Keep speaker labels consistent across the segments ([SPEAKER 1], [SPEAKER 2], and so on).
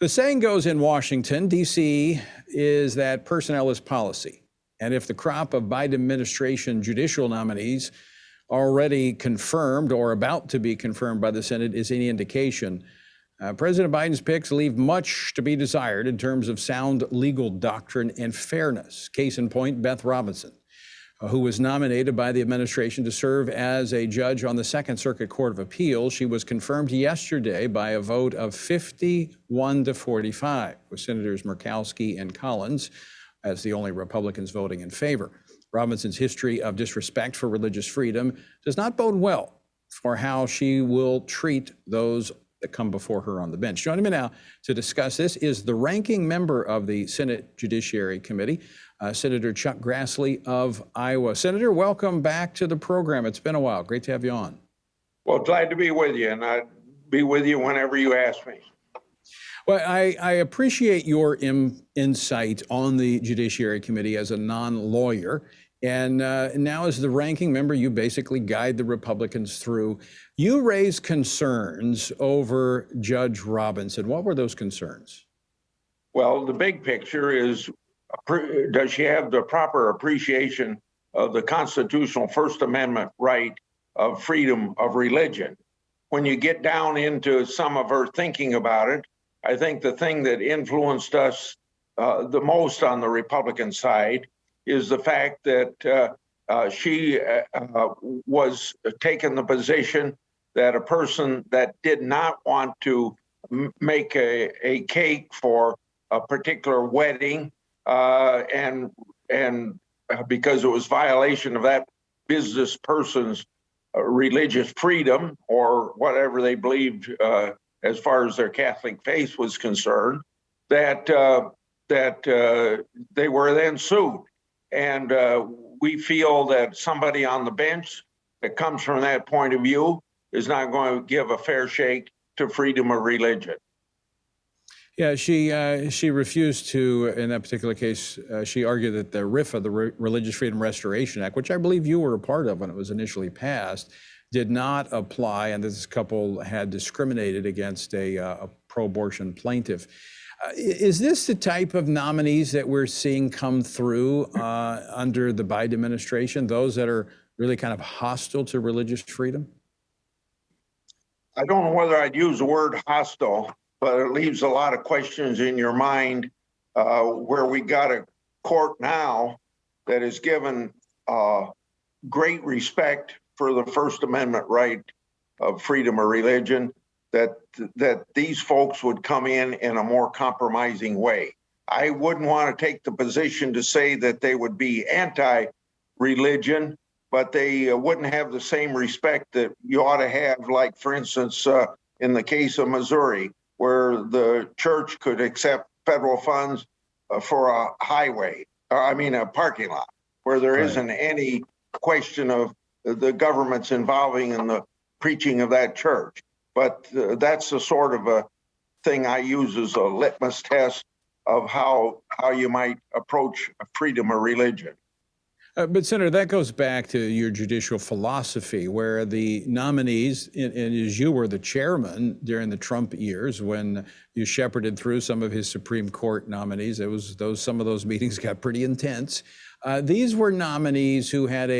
[SPEAKER 1] The saying goes in Washington, D.C., is that personnel is policy. And if the crop of Biden administration judicial nominees already confirmed or about to be confirmed by the Senate is any indication, President Biden's picks leave much to be desired in terms of sound legal doctrine and fairness. Case in point, Beth Robinson, who was nominated by the administration to serve as a judge on the Second Circuit Court of Appeals. She was confirmed yesterday by a vote of 51 to 45, with Senators Murkowski and Collins as the only Republicans voting in favor. Robinson's history of disrespect for religious freedom does not bode well for how she will treat those that come before her on the bench. Joining me now to discuss this is the ranking member of the Senate Judiciary Committee, Senator Chuck Grassley of Iowa. Senator, welcome back to the program. It's been a while. Great to have you on.
[SPEAKER 2] Well, glad to be with you, and I'd be with you whenever you ask me.
[SPEAKER 1] Well, I appreciate your insight on the Judiciary Committee as a non-lawyer. And now as the ranking member, you basically guide the Republicans through. You raised concerns over Judge Robinson. What were those concerns?
[SPEAKER 2] Well, the big picture is, does she have the proper appreciation of the constitutional First Amendment right of freedom of religion? When you get down into some of her thinking about it, I think the thing that influenced us the most on the Republican side is the fact that she was taking the position that a person that did not want to make a cake for a particular wedding, and because it was violation of that business person's religious freedom or whatever they believed as far as their Catholic faith was concerned, that they were then sued. And we feel that somebody on the bench that comes from that point of view is not going to give a fair shake to freedom of religion.
[SPEAKER 1] Yeah, she refused to, in that particular case, she argued that the RFRA, the Religious Freedom Restoration Act, which I believe you were a part of when it was initially passed, did not apply, and this couple had discriminated against a pro-abortion plaintiff. Is this the type of nominees that we're seeing come through under the Biden administration, those that are really kind of hostile to religious freedom?
[SPEAKER 2] I don't know whether I'd use the word hostile, but it leaves a lot of questions in your mind where we got a court now that is given great respect for the First Amendment right of freedom of religion, that these folks would come in a more compromising way. I wouldn't want to take the position to say that they would be anti-religion, but they wouldn't have the same respect that you ought to have, like, for instance, in the case of Missouri, where the church could accept federal funds for a a parking lot, where there isn't any question of the government's involving in the preaching of that church. But that's the sort of a thing I use as a litmus test of how you might approach freedom of religion.
[SPEAKER 1] But Senator, that goes back to your judicial philosophy, where the nominees, and as you were the chairman during the Trump years when you shepherded through some of his Supreme Court nominees, some of those meetings got pretty intense. These were nominees who had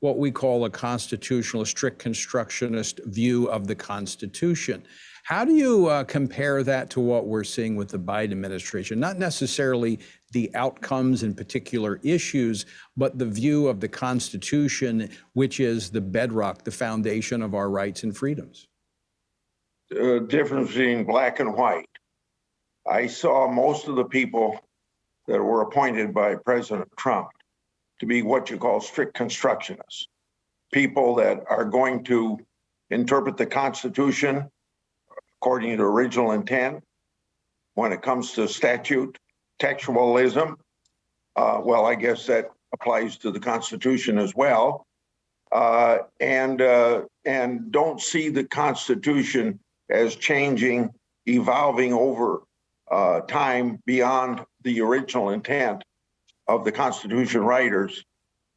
[SPEAKER 1] what we call a constitutional, strict constructionist view of the Constitution. How do you compare that to what we're seeing with the Biden administration? Not necessarily the outcomes and particular issues, but the view of the Constitution, which is the bedrock, the foundation of our rights and freedoms.
[SPEAKER 2] The difference between black and white. I saw most of the people that were appointed by President Trump to be what you call strict constructionists, people that are going to interpret the Constitution according to original intent. When it comes to statute, textualism, well, I guess that applies to the Constitution as well, and don't see the Constitution as changing, evolving over time beyond the original intent of the Constitution writers.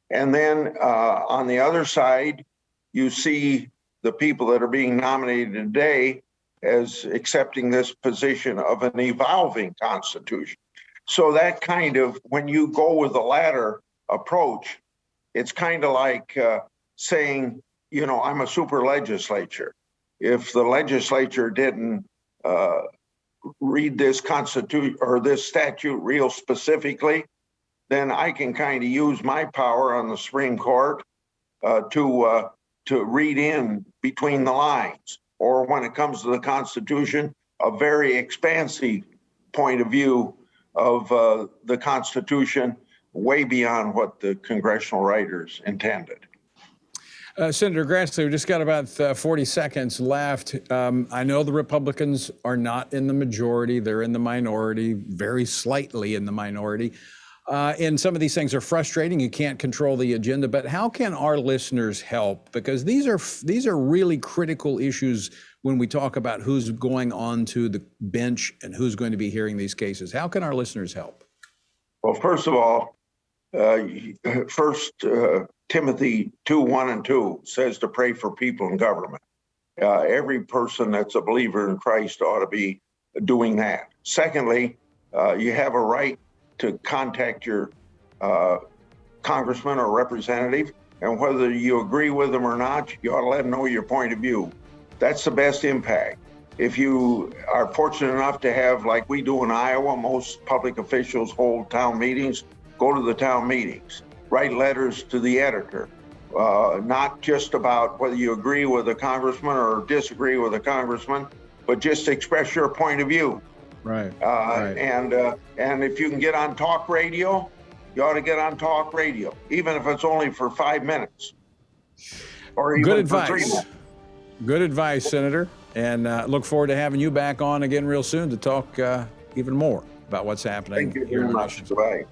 [SPEAKER 2] And then on the other side, you see the people that are being nominated today as accepting this position of an evolving Constitution. So that kind of, when you go with the latter approach, it's kind of like saying, you know, I'm a super legislature. If the legislature didn't read this Constitution or this statute real specifically, then I can kind of use my power on the Supreme Court to read in between the lines. Or when it comes to the Constitution, a very expansive point of view of the Constitution, way beyond what the congressional writers intended.
[SPEAKER 1] Senator Grassley, we just got about 40 seconds left. I know the Republicans are not in the majority. They're in the minority, very slightly in the minority. And some of these things are frustrating. You can't control the agenda, but how can our listeners help? Because these are really critical issues when we talk about who's going on to the bench and who's going to be hearing these cases. How can our listeners help?
[SPEAKER 2] Well, first of all, Timothy 2:1-2 says to pray for people in government. Every person that's a believer in Christ ought to be doing that. Secondly, you have a right to contact your congressman or representative, and whether you agree with them or not, you ought to let them know your point of view. That's the best impact. If you are fortunate enough to have, like we do in Iowa, most public officials hold town meetings, go to the town meetings, write letters to the editor, not just about whether you agree with a congressman or disagree with a congressman, but just express your point of view.
[SPEAKER 1] Right.
[SPEAKER 2] And if you can get on talk radio, you ought to get on talk radio, even if it's only for 5 minutes. Or even
[SPEAKER 1] Good
[SPEAKER 2] for 3
[SPEAKER 1] advice.
[SPEAKER 2] minutes.
[SPEAKER 1] Good advice, Senator. And look forward to having you back on again real soon to talk even more about what's happening
[SPEAKER 2] Thank you
[SPEAKER 1] here
[SPEAKER 2] very
[SPEAKER 1] in
[SPEAKER 2] much.
[SPEAKER 1] Washington.
[SPEAKER 2] Bye.